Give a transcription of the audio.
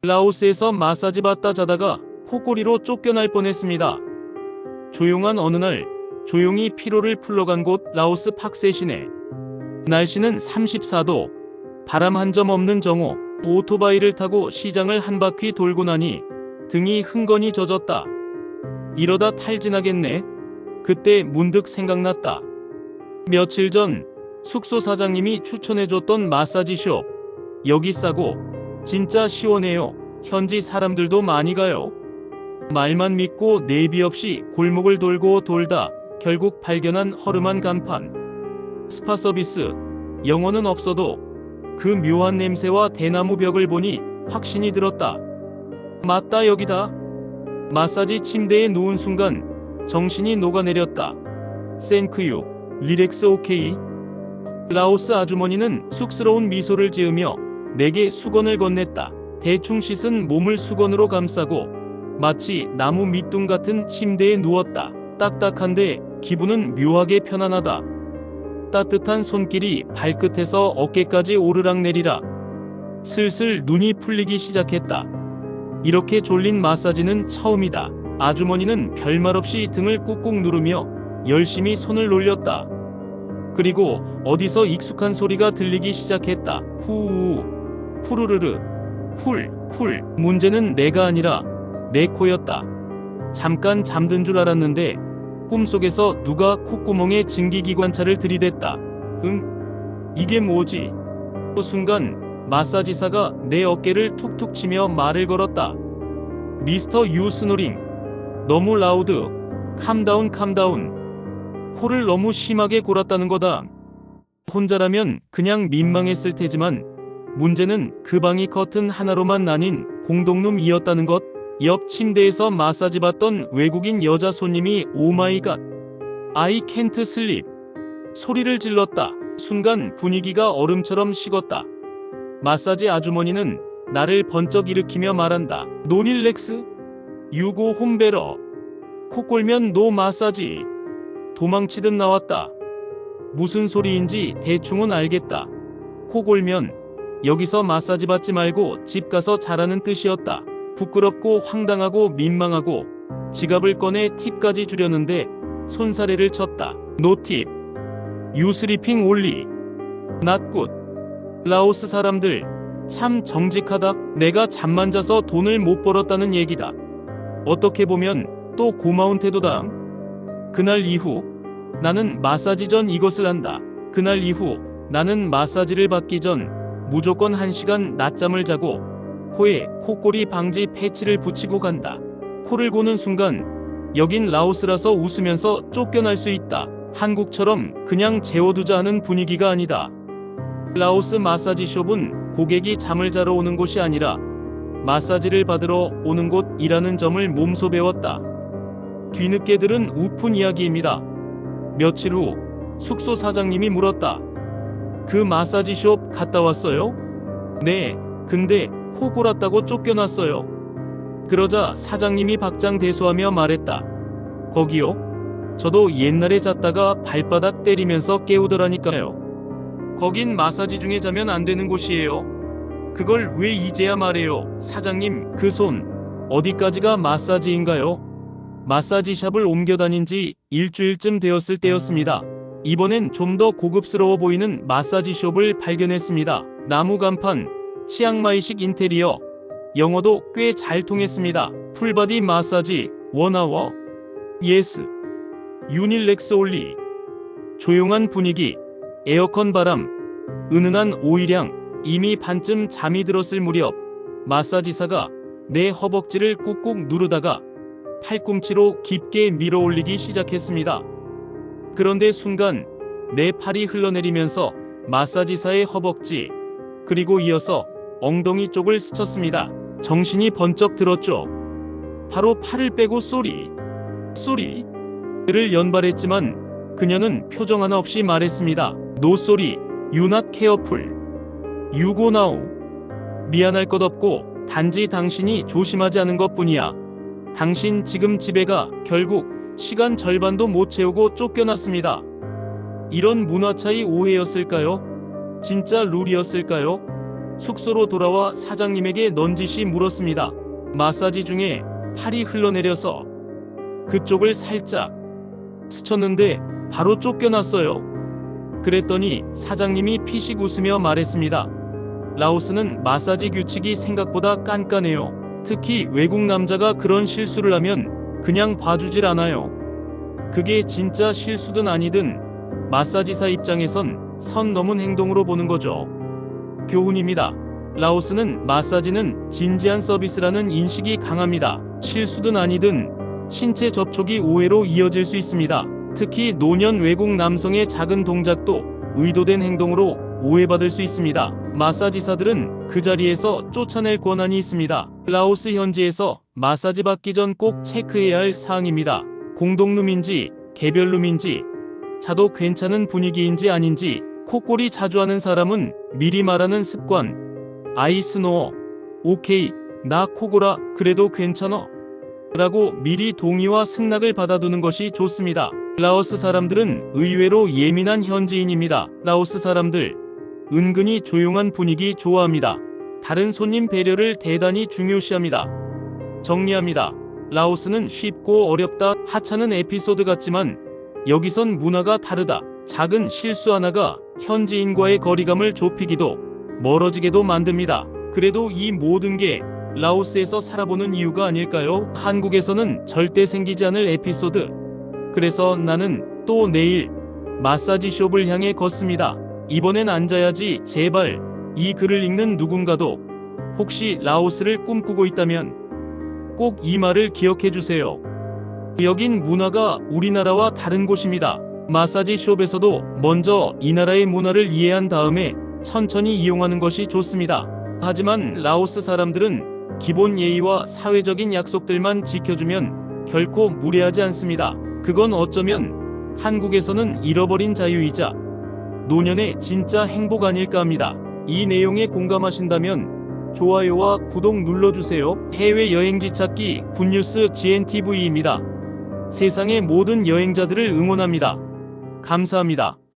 라오스에서 마사지 받다 자다가 코골이로 쫓겨날 뻔했습니다. 조용한 어느 날 조용히 피로를 풀러간 곳 라오스 팍세 시내. 날씨는 34도, 바람 한 점 없는 정오. 오토바이를 타고 시장을 한 바퀴 돌고 나니 등이 흥건히 젖었다. 이러다 탈진하겠네. 그때 문득 생각났다. 며칠 전 숙소 사장님이 추천해줬던 마사지숍. 여기 싸고 진짜 시원해요. 현지 사람들도 많이 가요. 말만 믿고 내비 없이 골목을 돌고 돌다 결국 발견한 허름한 간판. 스파 서비스. 영어는 없어도 그 묘한 냄새와 대나무 벽을 보니 확신이 들었다. 맞다, 여기다. 마사지 침대에 누운 순간 정신이 녹아내렸다. 땡큐, 릴렉스 오케이. 라오스 아주머니는 쑥스러운 미소를 지으며 내게 수건을 건넸다. 대충 씻은 몸을 수건으로 감싸고 마치 나무 밑둥 같은 침대에 누웠다. 딱딱한데 기분은 묘하게 편안하다. 따뜻한 손길이 발끝에서 어깨까지 오르락내리락. 슬슬 눈이 풀리기 시작했다. 이렇게 졸린 마사지는 처음이다. 아주머니는 별말 없이 등을 꾹꾹 누르며 열심히 손을 놀렸다. 그리고 어디서 익숙한 소리가 들리기 시작했다. 후우, 후루르르, 쿨. 문제는 내가 아니라 내 코였다. 잠깐 잠든 줄 알았는데 꿈속에서 누가 콧구멍에 증기기관차를 들이댔다. 이게 뭐지? 그 순간 마사지사가 내 어깨를 툭툭 치며 말을 걸었다. 미스터 유 스노링. 너무 라우드. 캄다운. 코를 너무 심하게 골았다는 거다. 혼자라면 그냥 민망했을 테지만 문제는 그 방이 커튼 하나로만 나뉜 공동룸이었다는 것. 옆 침대에서 마사지 받던 외국인 여자 손님이 오마이갓, I can't sleep 소리를 질렀다. 순간 분위기가 얼음처럼 식었다. 마사지 아주머니는 나를 번쩍 일으키며 말한다. 노 릴렉스? 유고 홈베러. 코 골면 노 마사지. 도망치듯 나왔다. 무슨 소리인지 대충은 알겠다. 코 골면 여기서 마사지 받지 말고 집 가서 자라는 뜻이었다. 부끄럽고 황당하고 민망하고 지갑을 꺼내 팁까지 주려는데 손사래를 쳤다. 노 팁. 유 스리핑 올리. 낫 굿. 라오스 사람들 참 정직하다. 내가 잠만 자서 돈을 못 벌었다는 얘기다. 어떻게 보면 또 고마운 태도다. 그날 이후 나는 마사지 전 이것을 한다. 그날 이후 나는 마사지를 받기 전 무조건 1시간 낮잠을 자고 코에 코골이 방지 패치를 붙이고 간다. 코를 고는 순간 여긴 라오스라서 웃으면서 쫓겨날 수 있다. 한국처럼 그냥 재워두자 하는 분위기가 아니다. 라오스 마사지숍은 고객이 잠을 자러 오는 곳이 아니라 마사지를 받으러 오는 곳이라는 점을 몸소 배웠다. 뒤늦게 들은 우픈 이야기입니다. 며칠 후 숙소 사장님이 물었다. 그 마사지숍 갔다 왔어요? 네, 근데 코 골았다고 쫓겨났어요. 그러자 사장님이 박장대소하며 말했다. 거기요? 저도 옛날에 잤다가 발바닥 때리면서 깨우더라니까요. 거긴 마사지 중에 자면 안 되는 곳이에요. 그걸 왜 이제야 말해요? 사장님, 그 손 어디까지가 마사지인가요? 마사지샵을 옮겨 다닌 지 일주일쯤 되었을 때였습니다. 이번엔 좀 더 고급스러워 보이는 마사지숍을 발견했습니다. 나무 간판, 치앙마이식 인테리어, 영어도 꽤 잘 통했습니다. 풀바디 마사지, 원아워, 예스, 유닐렉스 올리. 조용한 분위기, 에어컨 바람, 은은한 오일향. 이미 반쯤 잠이 들었을 무렵 마사지사가 내 허벅지를 꾹꾹 누르다가 팔꿈치로 깊게 밀어 올리기 시작했습니다. 그런데 순간 내 팔이 흘러내리면서 마사지사의 허벅지, 그리고 이어서 엉덩이 쪽을 스쳤습니다. 정신이 번쩍 들었죠. 바로 팔을 빼고 쏘리를 연발했지만 그녀는 표정 하나 없이 말했습니다. No sorry, you not careful. You go now. 미안할 것 없고 단지 당신이 조심하지 않은 것뿐이야. 당신 지금 집에 가. 결국 시간 절반도 못 채우고 쫓겨났습니다. 이런 문화 차이 오해였을까요? 진짜 룰이었을까요? 숙소로 돌아와 사장님에게 넌지시 물었습니다. 마사지 중에 팔이 흘러내려서 그쪽을 살짝 스쳤는데 바로 쫓겨났어요. 그랬더니 사장님이 피식 웃으며 말했습니다. 라오스는 마사지 규칙이 생각보다 깐깐해요. 특히 외국 남자가 그런 실수를 하면 그냥 봐주질 않아요. 그게 진짜 실수든 아니든 마사지사 입장에선 선 넘은 행동으로 보는 거죠. 교훈입니다. 라오스는 마사지는 진지한 서비스라는 인식이 강합니다. 실수든 아니든 신체 접촉이 오해로 이어질 수 있습니다. 특히 노년 외국 남성의 작은 동작도 의도된 행동으로 오해받을 수 있습니다. 마사지사들은 그 자리에서 쫓아낼 권한이 있습니다. 라오스 현지에서 마사지 받기 전 꼭 체크해야 할 사항입니다. 공동룸인지 개별룸인지, 자도 괜찮은 분위기인지 아닌지, 콧골이 자주 하는 사람은 미리 말하는 습관, 아이스노어, 오케이, 나 코골아, 그래도 괜찮어? 라고 미리 동의와 승낙을 받아두는 것이 좋습니다. 라오스 사람들은 의외로 예민한 현지인입니다. 라오스 사람들, 은근히 조용한 분위기 좋아합니다. 다른 손님 배려를 대단히 중요시합니다. 정리합니다. 라오스는 쉽고 어렵다, 하찮은 에피소드 같지만 여기선 문화가 다르다. 작은 실수 하나가 현지인과의 거리감을 좁히기도 멀어지게도 만듭니다. 그래도 이 모든 게 라오스에서 살아보는 이유가 아닐까요? 한국에서는 절대 생기지 않을 에피소드. 그래서 나는 또 내일 마사지 숍을 향해 걷습니다. 이번엔 앉아야지 제발. 이 글을 읽는 누군가도 혹시 라오스를 꿈꾸고 있다면 꼭 이 말을 기억해 주세요. 여긴 문화가 우리나라와 다른 곳입니다. 마사지 숍에서도 먼저 이 나라의 문화를 이해한 다음에 천천히 이용하는 것이 좋습니다. 하지만 라오스 사람들은 기본 예의와 사회적인 약속들만 지켜주면 결코 무례하지 않습니다. 그건 어쩌면 한국에서는 잃어버린 자유이자 노년의 진짜 행복 아닐까 합니다. 이 내용에 공감하신다면 좋아요와 구독 눌러주세요. 해외 여행지 찾기 굿뉴스 GNTV입니다. 세상의 모든 여행자들을 응원합니다. 감사합니다.